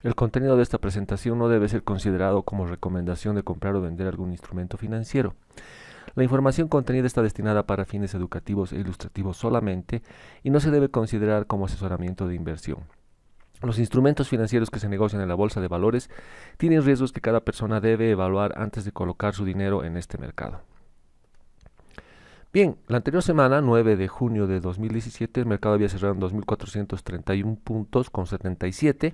El contenido de esta presentación no debe ser considerado como recomendación de comprar o vender algún instrumento financiero. La información contenida está destinada para fines educativos e ilustrativos solamente y no se debe considerar como asesoramiento de inversión. Los instrumentos financieros que se negocian en la bolsa de valores tienen riesgos que cada persona debe evaluar antes de colocar su dinero en este mercado. Bien, la anterior semana, 9 de junio de 2017, el mercado había cerrado en 2.431 puntos con 77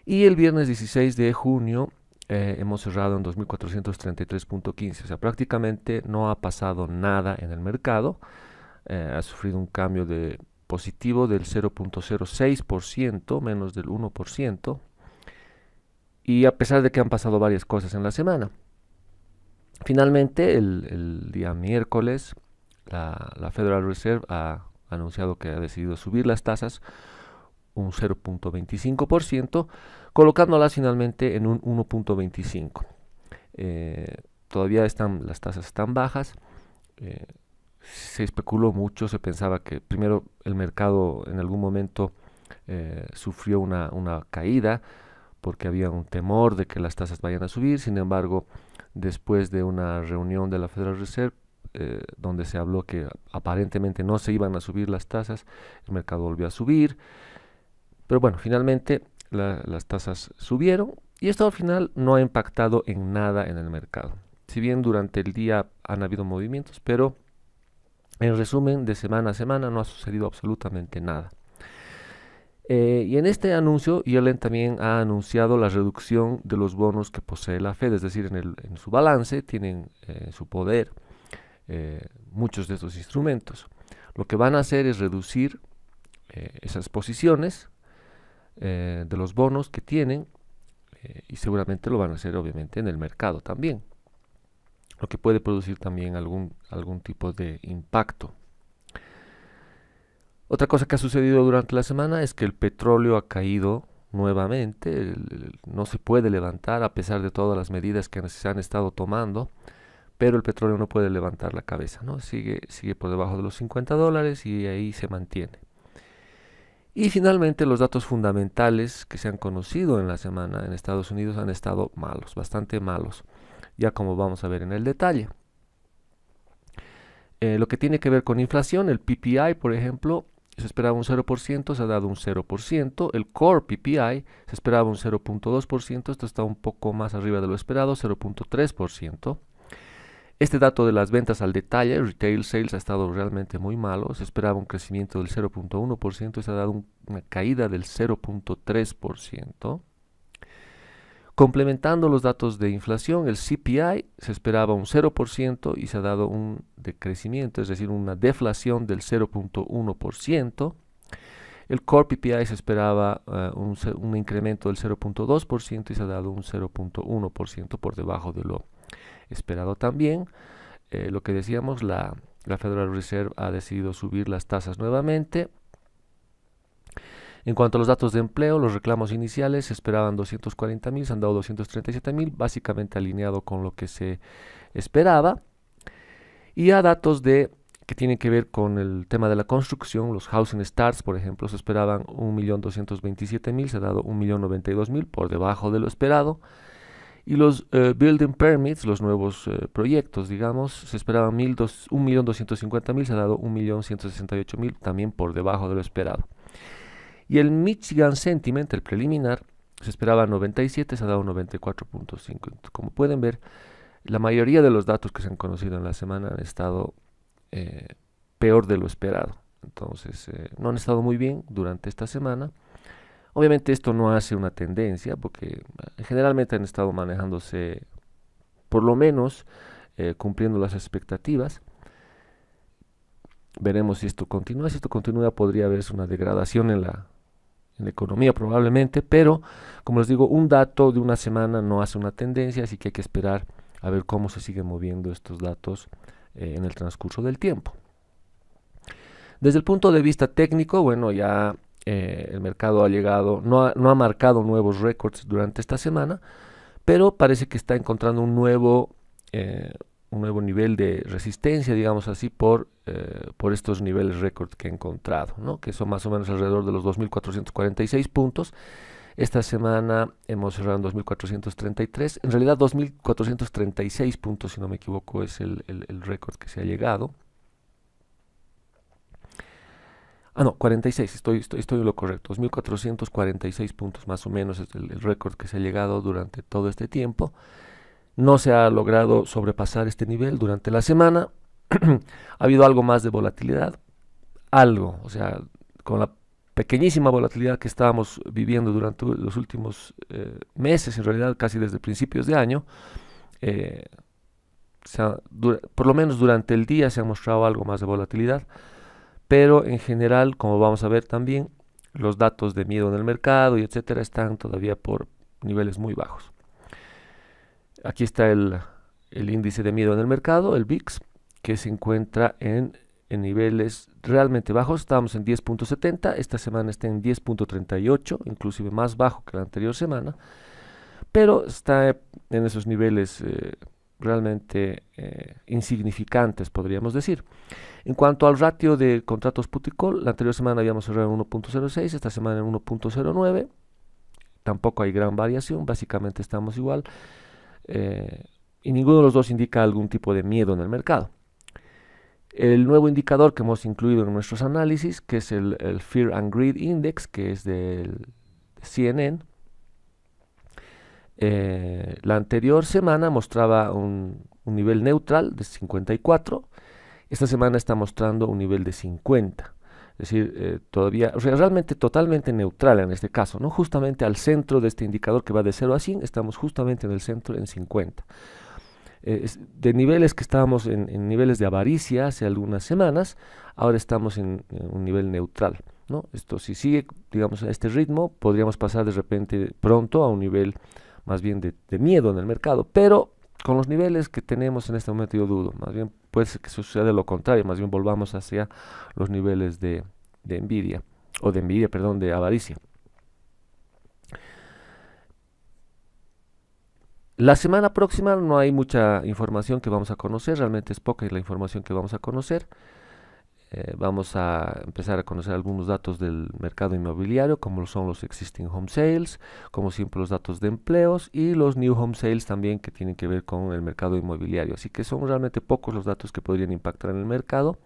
y el viernes 16 de junio hemos cerrado en 2.433.15, o sea, prácticamente no ha pasado nada en el mercado, ha sufrido un cambio de positivo del 0.06%, menos del 1%, y a pesar de que han pasado varias cosas en la semana. Finalmente, el día miércoles, la Federal Reserve ha anunciado que ha decidido subir las tasas un 0.25%, colocándolas finalmente en un 1.25%. Todavía las tasas están bajas. Se especuló mucho, se pensaba que primero el mercado en algún momento sufrió una caída porque había un temor de que las tasas vayan a subir. Sin embargo, después de una reunión de la Federal Reserve donde se habló que aparentemente no se iban a subir las tasas, el mercado volvió a subir. Pero bueno, finalmente las tasas subieron y esto al final no ha impactado en nada en el mercado. Si bien durante el día han habido movimientos, pero en resumen, de semana a semana no ha sucedido absolutamente nada. Y en este anuncio, Yellen también ha anunciado la reducción de los bonos que posee la Fed, es decir, en su balance tienen en su poder muchos de estos instrumentos. Lo que van a hacer es reducir esas posiciones de los bonos que tienen y seguramente lo van a hacer obviamente en el mercado también, lo que puede producir también algún tipo de impacto. Otra cosa que ha sucedido durante la semana es que el petróleo ha caído nuevamente, no se puede levantar a pesar de todas las medidas que se han estado tomando, pero el petróleo no puede levantar la cabeza, ¿no? Sigue por debajo de los $50 y ahí se mantiene. Y finalmente los datos fundamentales que se han conocido en la semana en Estados Unidos han estado malos, bastante malos, ya como vamos a ver en el detalle. Lo que tiene que ver con inflación, el PPI, por ejemplo, se esperaba un 0%, se ha dado un 0%. El Core PPI se esperaba un 0.2%, esto está un poco más arriba de lo esperado, 0.3%. Este dato de las ventas al detalle, retail sales, ha estado realmente muy malo. Se esperaba un crecimiento del 0.1% y se ha dado una caída del 0.3%. Complementando los datos de inflación, el CPI se esperaba un 0% y se ha dado un decrecimiento, es decir, una deflación del 0.1%. El Core PPI se esperaba un incremento del 0.2% y se ha dado un 0.1% por debajo de lo esperado también. Lo que decíamos, la Federal Reserve ha decidido subir las tasas nuevamente. En cuanto a los datos de empleo, los reclamos iniciales se esperaban 240.000, se han dado 237.000, básicamente alineado con lo que se esperaba. Y a datos que tienen que ver con el tema de la construcción, los housing starts, por ejemplo, se esperaban 1.227.000, se ha dado 1.092.000, por debajo de lo esperado. Y los building permits, los nuevos proyectos, digamos, se esperaban 1.250.000, se ha dado 1.168.000, también por debajo de lo esperado. Y el Michigan Sentiment, el preliminar, se esperaba 97, se ha dado 94.5. Como pueden ver, la mayoría de los datos que se han conocido en la semana han estado peor de lo esperado. Entonces, no han estado muy bien durante esta semana. Obviamente esto no hace una tendencia porque generalmente han estado manejándose por lo menos cumpliendo las expectativas. Veremos si esto continúa. Si esto continúa podría haberse una degradación en la economía probablemente, pero como les digo, un dato de una semana no hace una tendencia, así que hay que esperar a ver cómo se siguen moviendo estos datos en el transcurso del tiempo. Desde el punto de vista técnico, bueno, ya el mercado ha llegado, no ha marcado nuevos récords durante esta semana, pero parece que está encontrando un nuevo nivel de resistencia, digamos así, por estos niveles récord que he encontrado, ¿no? Que son más o menos alrededor de los 2.446 puntos. Esta semana hemos cerrado en 2.433, en realidad 2.436 puntos, si no me equivoco, es el récord que se ha llegado. Ah, no, 46, estoy en lo correcto. 2.446 puntos más o menos es el récord que se ha llegado durante todo este tiempo. No se ha logrado sobrepasar este nivel durante la semana. Ha habido algo más de volatilidad, algo, o sea, con la pequeñísima volatilidad que estábamos viviendo durante los últimos meses, en realidad casi desde principios de año, eh, por lo menos durante el día se ha mostrado algo más de volatilidad, pero en general, como vamos a ver también, los datos de miedo en el mercado y etcétera están todavía por niveles muy bajos. Aquí está el índice de miedo en el mercado, el VIX, que se encuentra en niveles realmente bajos. Estábamos en 10.70, esta semana está en 10.38, inclusive más bajo que la anterior semana, pero está en esos niveles realmente insignificantes, podríamos decir. En cuanto al ratio de contratos put y call, la anterior semana habíamos cerrado en 1.06, esta semana en 1.09, tampoco hay gran variación, básicamente estamos igual, y ninguno de los dos indica algún tipo de miedo en el mercado. El nuevo indicador que hemos incluido en nuestros análisis, que es el Fear and Greed Index, que es de CNN, la anterior semana mostraba un nivel neutral de 54, esta semana está mostrando un nivel de 50, es decir, todavía, o sea, realmente totalmente neutral en este caso, ¿no? Justamente al centro de este indicador que va de 0 a 100, estamos justamente en el centro en 50. De niveles que estábamos en niveles de avaricia hace algunas semanas, ahora estamos en un nivel neutral, ¿no? Esto, si sigue, digamos, a este ritmo, podríamos pasar de repente pronto a un nivel más bien de miedo en el mercado, pero con los niveles que tenemos en este momento yo dudo, más bien puede ser que suceda lo contrario, más bien volvamos hacia los niveles de envidia, perdón, de avaricia. La semana próxima no hay mucha información que vamos a conocer, realmente es poca la información que vamos a conocer. Vamos a empezar a conocer algunos datos del mercado inmobiliario, como son los existing home sales, como siempre los datos de empleos y los new home sales también, que tienen que ver con el mercado inmobiliario. Así que son realmente pocos los datos que podrían impactar en el mercado.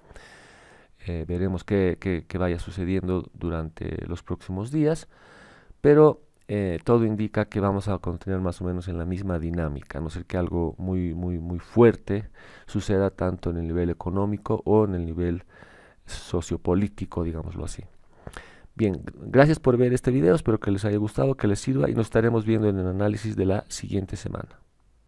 Veremos qué vaya sucediendo durante los próximos días, pero todo indica que vamos a continuar más o menos en la misma dinámica, a no ser que algo muy fuerte suceda tanto en el nivel económico o en el nivel sociopolítico, digámoslo así. Bien, gracias por ver este video, espero que les haya gustado, que les sirva y nos estaremos viendo en el análisis de la siguiente semana.